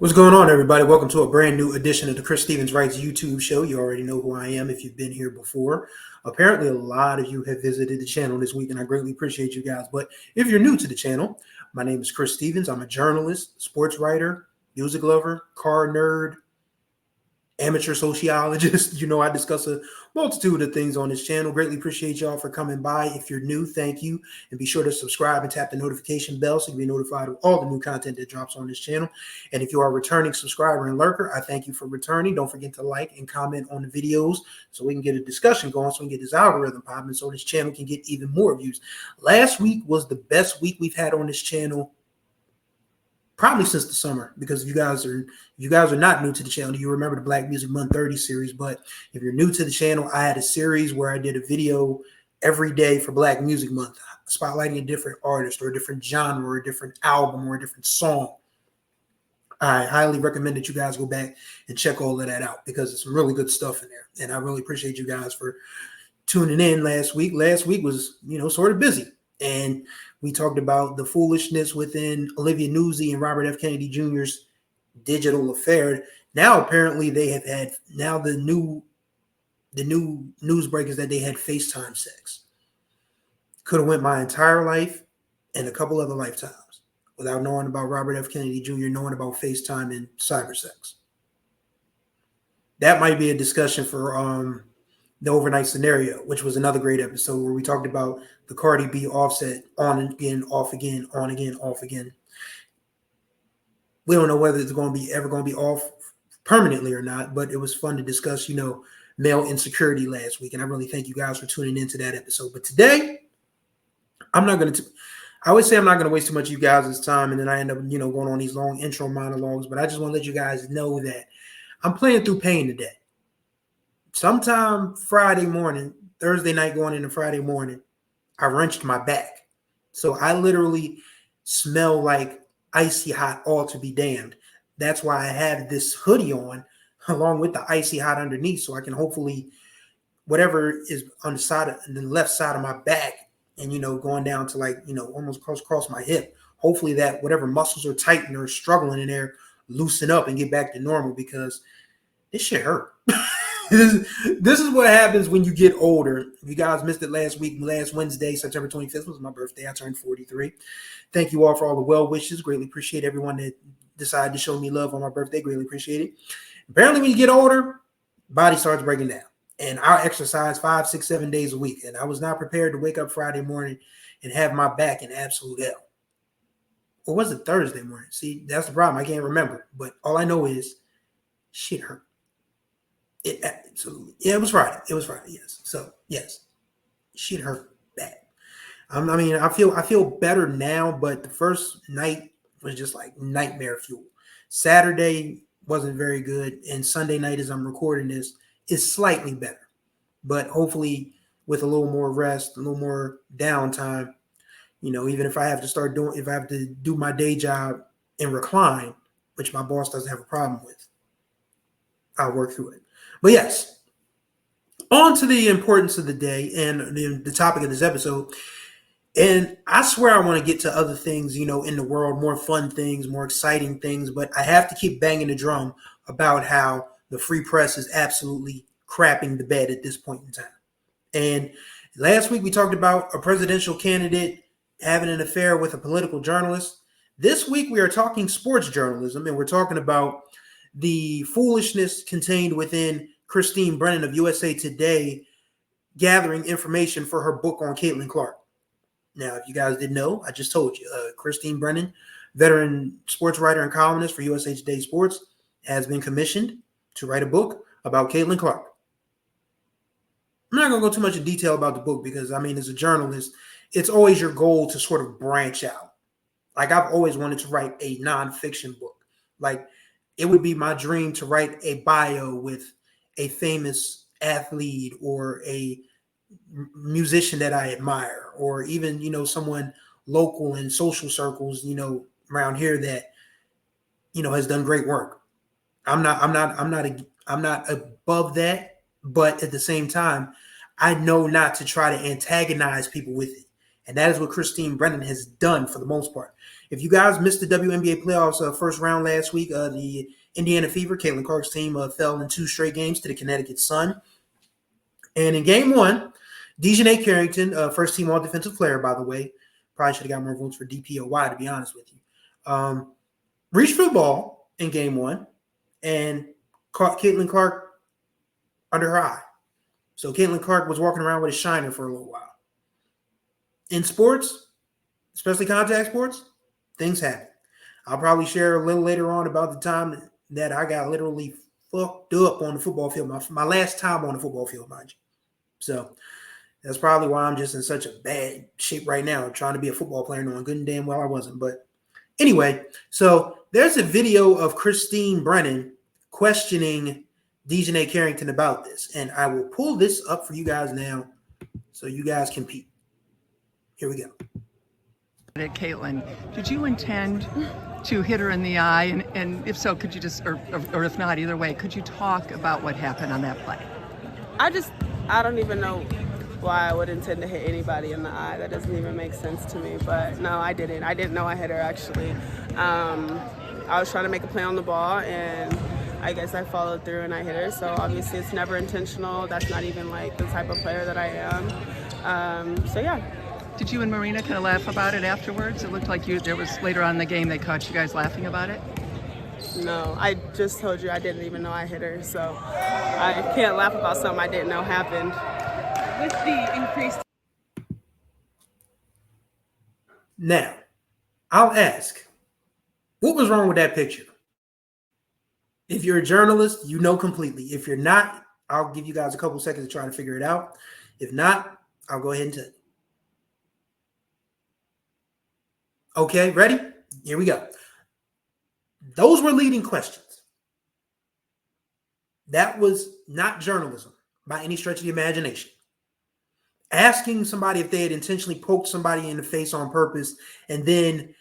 What's going on, everybody? Welcome to a brand new edition of the Chris Stevens Writes YouTube show. You already know who I am if you've been here before. Apparently, a lot of you have visited the channel this week, and I greatly appreciate you guys. But if you're new to the channel, my name is Chris Stevens. I'm a journalist, sports writer, music lover, car nerd, amateur sociologist. I discuss a multitude of things on this channel. Greatly appreciate y'all for coming by. If you're new, thank you. And be sure to subscribe and tap the notification bell so you can be notified of all the new content that drops on this channel. And if you are a returning subscriber and lurker, I thank you for returning. Don't forget to like and comment on the videos so we can get a discussion going, so we can get this algorithm popping, so this channel can get even more views. Last week was the best week we've had on this channel probably since the summer, because if you guys are not new to the channel, you remember the Black Music Month 30 series. But if you're new to the channel, I had a series where I did a video every day for Black Music Month, spotlighting a different artist or a different genre or a different album or a different song. I highly recommend that you guys go back and check all of that out, because it's some really good stuff in there. And I really appreciate you guys for tuning in last week. Last week was, sort of busy. And we talked about the foolishness within Olivia Newsy and Robert F. Kennedy Jr.'s digital affair. Now, apparently, they have had, now the new news break is that they had FaceTime sex. Could have went my entire life and a couple other lifetimes without knowing about Robert F. Kennedy Jr., knowing about FaceTime and cyber sex. That might be a discussion for the overnight scenario, which was another great episode where we talked about the Cardi B Offset on again, off again, on again, off again. We don't know whether it's ever going to be off permanently or not, but it was fun to discuss, male insecurity last week. And I really thank you guys for tuning into that episode. But today, I always say I'm not going to waste too much of you guys' time, and then I end up, going on these long intro monologues. But I just want to let you guys know that I'm playing through pain today. Sometime Friday morning, Thursday night going into Friday morning, I wrenched my back. So I literally smell like icy hot, all to be damned. That's why I have this hoodie on along with the icy hot underneath, so I can hopefully, whatever is on the left side of my back and, going down to almost across my hip, hopefully that whatever muscles are tightened or struggling in there loosen up and get back to normal, because this shit hurt. This is what happens when you get older. If you guys missed it last Wednesday, September 25th was my birthday. I turned 43. Thank you all for all the well wishes. Greatly appreciate everyone that decided to show me love on my birthday. Greatly appreciate it. Apparently, when you get older, body starts breaking down. And I exercise 5, 6, 7 days a week. And I was not prepared to wake up Friday morning and have my back in absolute hell. Or was it Thursday morning? See, that's the problem. I can't remember. But all I know is shit hurt. It was Friday. It was Friday, yes. So, yes, shit hurt bad. I feel better now, but the first night was just like nightmare fuel. Saturday wasn't very good, and Sunday night, as I'm recording this, is slightly better. But hopefully, with a little more rest, a little more downtime, even if I have to do my day job and recline, which my boss doesn't have a problem with, I'll work through it. But yes, on to the importance of the day and the topic of this episode. And I swear I want to get to other things, in the world, more fun things, more exciting things. But I have to keep banging the drum about how the free press is absolutely crapping the bed at this point in time. And last week we talked about a presidential candidate having an affair with a political journalist. This week we are talking sports journalism, and we're talking about the foolishness contained within Christine Brennan of USA Today gathering information for her book on Caitlin Clark. Now, if you guys didn't know, I just told you, Christine Brennan, veteran sports writer and columnist for USA Today Sports, has been commissioned to write a book about Caitlin Clark. I'm not going to go too much in detail about the book because, as a journalist, it's always your goal to sort of branch out. Like, I've always wanted to write a nonfiction book. Like, it would be my dream to write a bio with a famous athlete or a musician that I admire, or even, someone local in social circles, around here that, has done great work. I'm not above that, but at the same time, I know not to try to antagonize people with it. And that is what Christine Brennan has done for the most part. If you guys missed the WNBA playoffs first round last week, the Indiana Fever, Caitlin Clark's team, fell in 2 straight games to the Connecticut Sun. And in game 1, Dejanay Carrington, first team all defensive player, by the way, probably should have got more votes for DPOY, to be honest with you, reached for the ball in game 1 and caught Caitlin Clark under her eye. So Caitlin Clark was walking around with a shiner for a little while. In sports, especially contact sports, things happen. I'll probably share a little later on about the time that I got literally fucked up on the football field. My last time on the football field, mind you. So that's probably why I'm just in such a bad shape right now, trying to be a football player, knowing good and damn well I wasn't. But anyway, so there's a video of Christine Brennan questioning Dejanay Carrington about this. And I will pull this up for you guys now so you guys can peep. Here we go. Caitlin, did you intend to hit her in the eye? And if so, could you just, or if not, either way, could you talk about what happened on that play? I don't even know why I would intend to hit anybody in the eye. That doesn't even make sense to me. But no, I didn't. I didn't know I hit her, actually. I was trying to make a play on the ball, and I guess I followed through and I hit her. So obviously it's never intentional. That's not even like the type of player that I am. So yeah. Did you and Marina kind of laugh about it afterwards? It looked like there was later on in the game they caught you guys laughing about it. No, I just told you I didn't even know I hit her. So I can't laugh about something I didn't know happened. With the increased. Now, I'll ask, what was wrong with that picture? If you're a journalist, you know completely. If you're not, I'll give you guys a couple seconds to try to figure it out. If not, I'll go ahead and tell you. Okay, ready? Here we go. Those were leading questions. That was not journalism by any stretch of the imagination. Asking somebody if they had intentionally poked somebody in the face on purpose, and then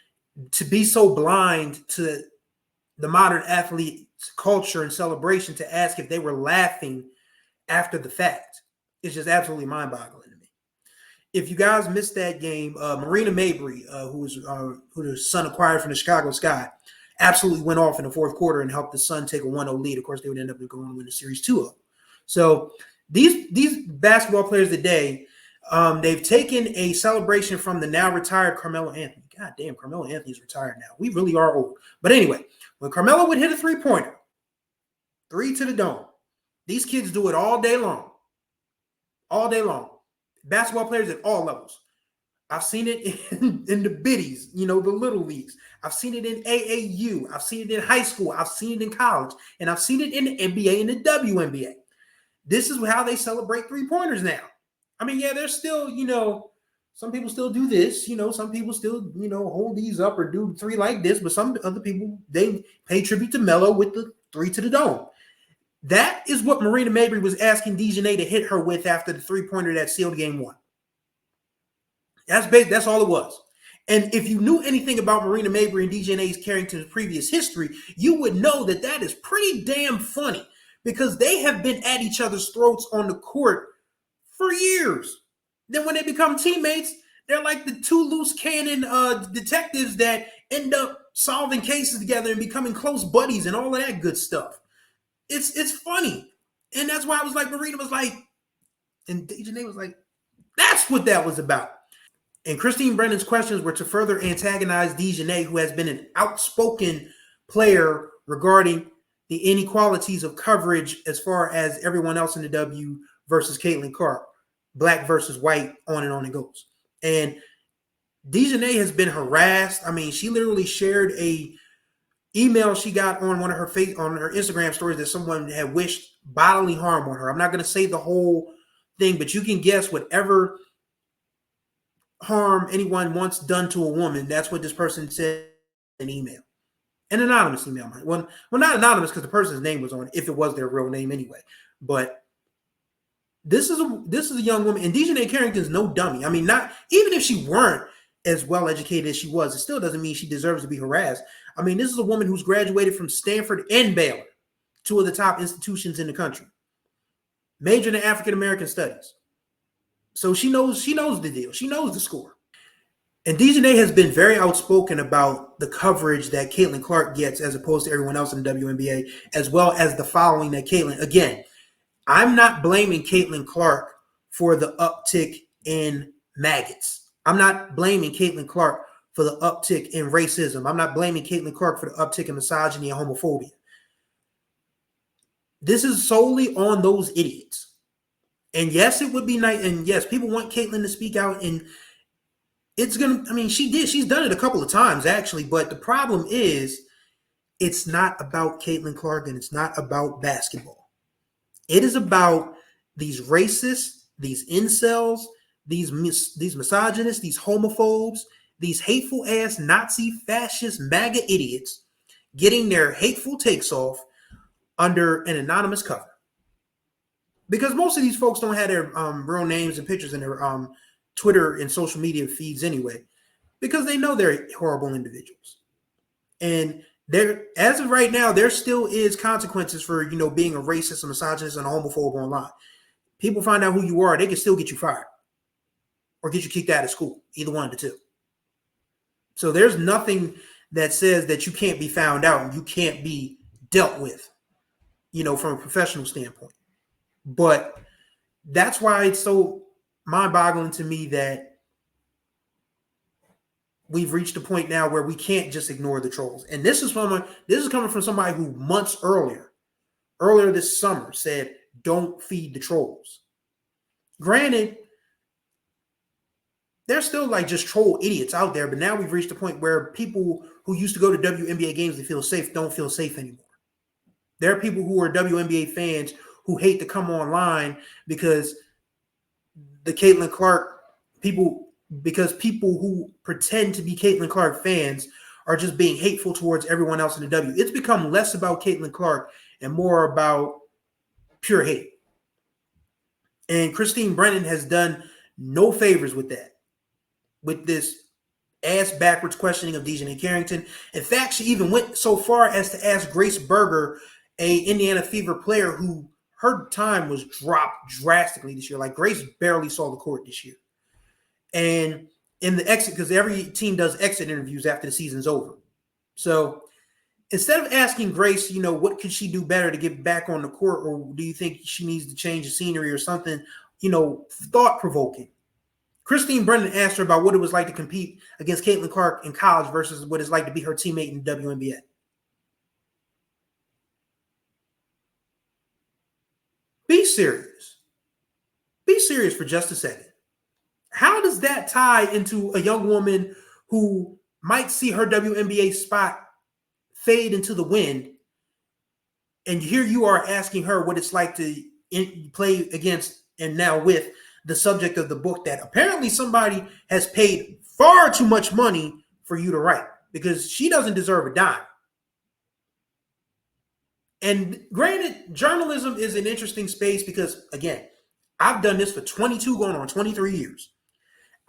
to be so blind to the modern athlete culture and celebration to ask if they were laughing after the fact is just absolutely mind-boggling to me. If you guys missed that game, Marina Mabry, who the Sun acquired from the Chicago Sky, absolutely went off in the fourth quarter and helped the Sun take a 1-0 lead. Of course, they would end up going to win the series 2-0. So these basketball players today, they've taken a celebration from the now retired Carmelo Anthony. God damn, Carmelo Anthony's retired now. We really are old. But anyway, when Carmelo would hit a three-pointer, 3 to the dome, these kids do it all day long. All day long. Basketball players at all levels. I've seen it in the biddies, the little leagues. I've seen it in AAU. I've seen it in high school. I've seen it in college. And I've seen it in the NBA and the WNBA. This is how they celebrate three-pointers now. I mean, yeah, there's still, some people still do this. Some people still, hold these up or do 3 like this. But some other people, they pay tribute to Melo with the 3 to the dome. That is what Marina Mabry was asking Dejanay to hit her with after the three-pointer that sealed game 1. That's all it was. And if you knew anything about Marina Mabry and Dejanay Carrington's previous history, you would know that that is pretty damn funny because they have been at each other's throats on the court for years. Then when they become teammates, they're like the 2 loose cannon detectives that end up solving cases together and becoming close buddies and all of that good stuff. It's funny. And that's why I was like, Marina was like, and Dejanay was like, that's what that was about. And Christine Brennan's questions were to further antagonize Dejanay, who has been an outspoken player regarding the inequalities of coverage as far as everyone else in the W versus Caitlin Clark, black versus white, on it goes. And Dejanay has been harassed. I mean, she literally shared a email she got on on her Instagram stories that someone had wished bodily harm on her. I'm not going to say the whole thing, but you can guess whatever harm anyone wants done to a woman, that's what this person said in an email. An anonymous email. Well, not anonymous because the person's name was on it, if it was their real name anyway. But this is a young woman, and Dejanay Carrington's no dummy. I mean, not even if she weren't as well educated as she was, it still doesn't mean she deserves to be harassed. I mean, this is a woman who's graduated from Stanford and Baylor, 2 of the top institutions in the country, majored in African American studies. So she knows the deal. She knows the score. And DJNA has been very outspoken about the coverage that Caitlin Clark gets as opposed to everyone else in the WNBA, as well as the following that Caitlin, again, I'm not blaming Caitlin Clark for the uptick in maggots. I'm not blaming Caitlin Clark for the uptick in racism. I'm not blaming Caitlin Clark for the uptick in misogyny and homophobia. This is solely on those idiots. And yes, it would be nice. And yes, people want Caitlin to speak out. And it's going to, I mean, she did. She's done it a couple of times, actually. But the problem is, it's not about Caitlin Clark and it's not about basketball. It is about these racists, these incels, these misogynists, these homophobes, these hateful ass Nazi fascist MAGA idiots getting their hateful takes off under an anonymous cover. Because most of these folks don't have their real names and pictures in their Twitter and social media feeds anyway, because they know they're horrible individuals. And there, as of right now, there still is consequences for, you know, being a racist, a misogynist, and a homophobe online. People find out who you are, they can still get you fired or get you kicked out of school, either one of the two. So there's nothing that says that you can't be found out and you can't be dealt with, you know, from a professional standpoint. But that's why it's so mind-boggling to me that we've reached a point now where we can't just ignore the trolls. And this is coming from somebody who months earlier this summer said, don't feed the trolls. Granted, there's still like just troll idiots out there, but now we've reached a point where people who used to go to WNBA games to feel safe don't feel safe anymore. There are people who are WNBA fans who hate to come online because the Caitlin Clark people who pretend to be Caitlin Clark fans are just being hateful towards everyone else in the W. It's become less about Caitlin Clark and more about pure hate. And Christine Brennan has done no favors with that, with this ass backwards questioning of DJNA Carrington. In fact, she even went so far as to ask Grace Berger, a Indiana Fever player who her time was dropped drastically this year. Like, Grace barely saw the court this year. And in the exit, because every team does exit interviews after the season's over. So instead of asking Grace, you know, what could she do better to get back on the court, or do you think she needs to change the scenery or something, you know, thought-provoking, Christine Brennan asked her about what it was like to compete against Caitlin Clark in college versus what it's like to be her teammate in the WNBA. Be serious. Be serious for just a second. How does that tie into a young woman who might see her WNBA spot fade into the wind, and here you are asking her what it's like to play against and now with the subject of the book that apparently somebody has paid far too much money for you to write, because she doesn't deserve a dime. And granted, journalism is an interesting space because, again, I've done this for 22 going on 23 years.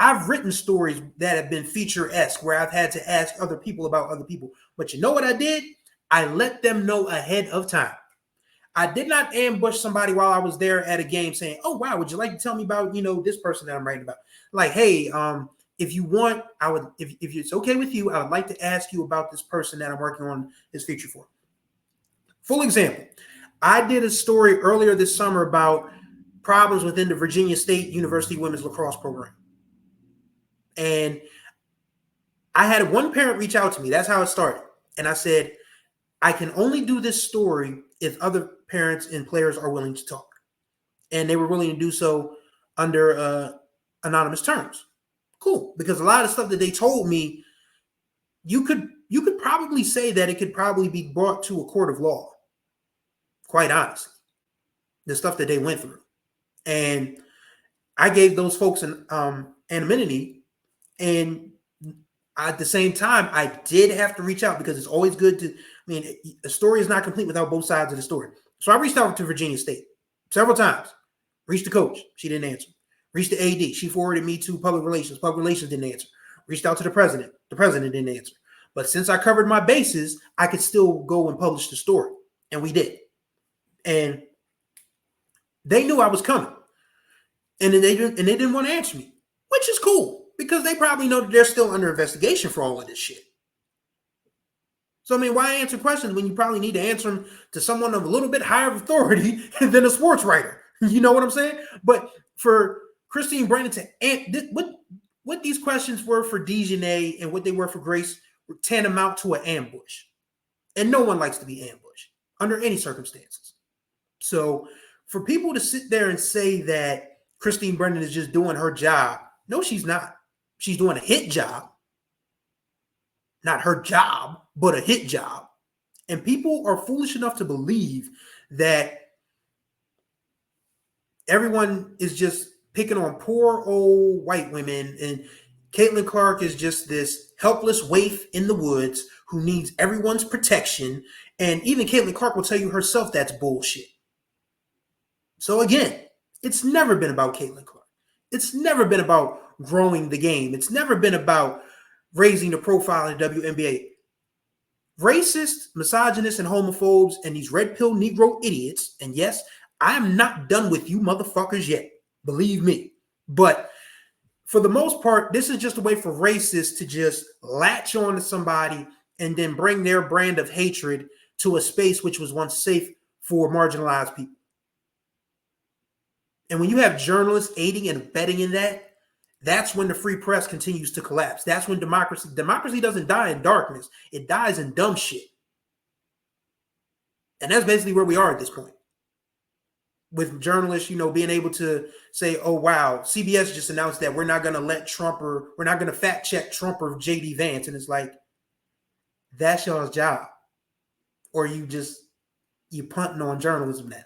I've written stories that have been feature-esque where I've had to ask other people about other people. But you know what I did? I let them know ahead of time. I did not ambush somebody while I was there at a game saying, oh, wow, would you like to tell me about, you know, this person that I'm writing about? Like, hey, if you want, I would, if it's okay with you, I would like to ask you about this person that I'm working on this feature for. Full example, I did a story earlier this summer about problems within the Virginia State University women's lacrosse program. And I had one parent reach out to me. That's how it started. And I said, I can only do this story if other parents and players are willing to talk. And they were willing to do so under anonymous terms. Cool. Because a lot of stuff that they told me, you could probably say that it could probably be brought to a court of law. Quite honestly, the stuff that they went through. And I gave those folks an anonymity. And at the same time, I did have to reach out because it's always good to, I mean, a story is not complete without both sides of the story. So I reached out to Virginia State several times. Reached the coach. She didn't answer. Reached the AD. She forwarded me to public relations. Public relations didn't answer. Reached out to the president. The president didn't answer. But since I covered my bases, I could still go and publish the story. And we did. And they knew I was coming. And then they didn't want to answer me, which is cool. Because they probably know that they're still under investigation for all of this shit. So, I mean, why answer questions when you probably need to answer them to someone of a little bit higher authority than a sports writer? You know what I'm saying? But for Christine Brennan to what these questions were for Dejanay and what they were for Grace were tantamount to an ambush. And no one likes to be ambushed under any circumstances. So for people to sit there and say that Christine Brennan is just doing her job, no, she's not. She's doing a hit job. Not her job, but a hit job. And people are foolish enough to believe that everyone is just picking on poor old white women, and Caitlin Clark is just this helpless waif in the woods who needs everyone's protection. And even Caitlin Clark will tell you herself that's bullshit. So again, it's never been about Caitlin Clark. It's never been about growing the game. It's never been about raising the profile in the WNBA. Racist, misogynists, and homophobes, and these red pill Negro idiots. And yes, I am not done with you motherfuckers yet. Believe me. But for the most part, this is just a way for racists to just latch on to somebody and then bring their brand of hatred to a space which was once safe for marginalized people. And when you have journalists aiding and abetting in that, that's when the free press continues to collapse. That's when democracy doesn't die in darkness. It dies in dumb shit. And that's basically where we are at this point. With journalists, being able to say, oh, wow, CBS just announced that we're not going to let Trump, or we're not going to fact check Trump or JD Vance. And it's like, that's y'all's job. Or you punting on journalism now.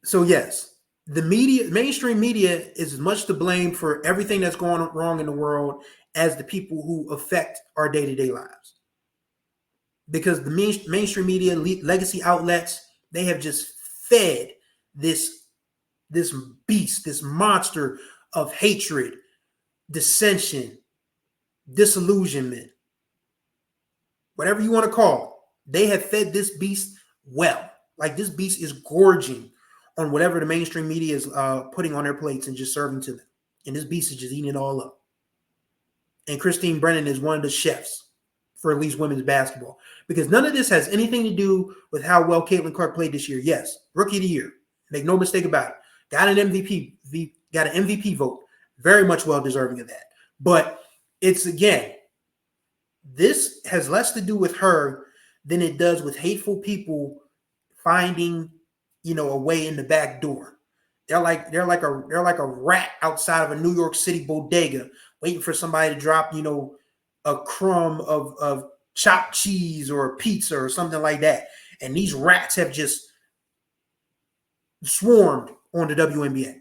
So yes. The mainstream media is as much to blame for everything that's going wrong in the world as the people who affect our day-to-day lives. Because the mainstream media, legacy outlets, they have just fed this beast, this monster of hatred, dissension, disillusionment, whatever you want to call it. They have fed this beast well. Like, this beast is gorging on whatever the mainstream media is putting on their plates and just serving to them. And this beast is just eating it all up. And Christine Brennan is one of the chefs for at least women's basketball. Because none of this has anything to do with how well Caitlin Clark played this year. Yes, rookie of the year. Make no mistake about it. Got an MVP vote. Very much well deserving of that. But it's, again, this has less to do with her than it does with hateful people finding a way in the back door. They're like a rat outside of a New York City bodega waiting for somebody to drop, a crumb of chopped cheese or a pizza or something like that. And these rats have just swarmed on the WNBA.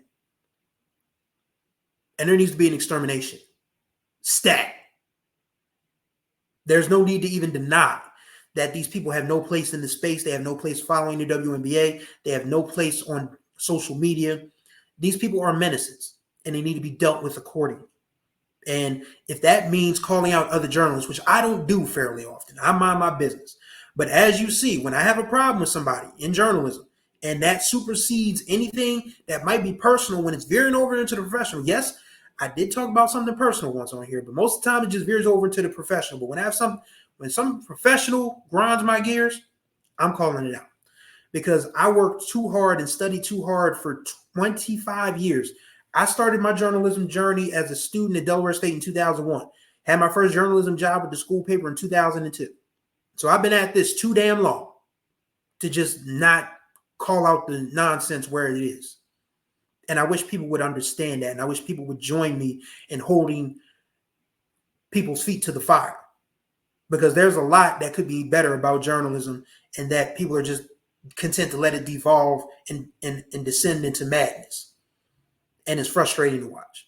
And there needs to be an extermination. Stat. There's no need to even deny that these people have no place in the space. They have no place following the WNBA. They have no place on social media. These people are menaces, and they need to be dealt with accordingly. And if that means calling out other journalists, which I don't do fairly often, I mind my business. But as you see, when I have a problem with somebody in journalism, and that supersedes anything that might be personal, when it's veering over into the professional, yes, I did talk about something personal once on here, but most of the time it just veers over into the professional. But when some professional grinds my gears, I'm calling it out. Because I worked too hard and studied too hard for 25 years. I started my journalism journey as a student at Delaware State in 2001. Had my first journalism job with the school paper in 2002. So I've been at this too damn long to just not call out the nonsense where it is. And I wish people would understand that. And I wish people would join me in holding people's feet to the fire. Because there's a lot that could be better about journalism, and that people are just content to let it devolve and descend into madness. And it's frustrating to watch.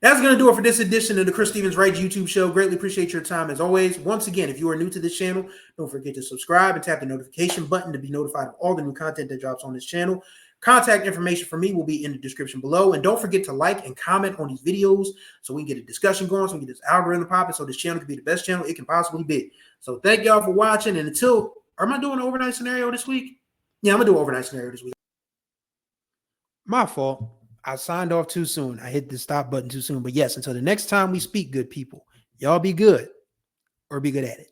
That's going to do it for this edition of the Chris Stevens Writes YouTube show. Greatly appreciate your time as always. Once again, if you are new to this channel, don't forget to subscribe and tap the notification button to be notified of all the new content that drops on this channel. Contact information for me will be in the description below. And don't forget to like and comment on these videos so we can get a discussion going, so we can get this algorithm popping, so this channel can be the best channel it can possibly be. So thank y'all for watching. And am I doing an overnight scenario this week? Yeah, I'm going to do an overnight scenario this week. My fault. I signed off too soon. I hit the stop button too soon. But yes, until the next time we speak, good people, y'all be good or be good at it.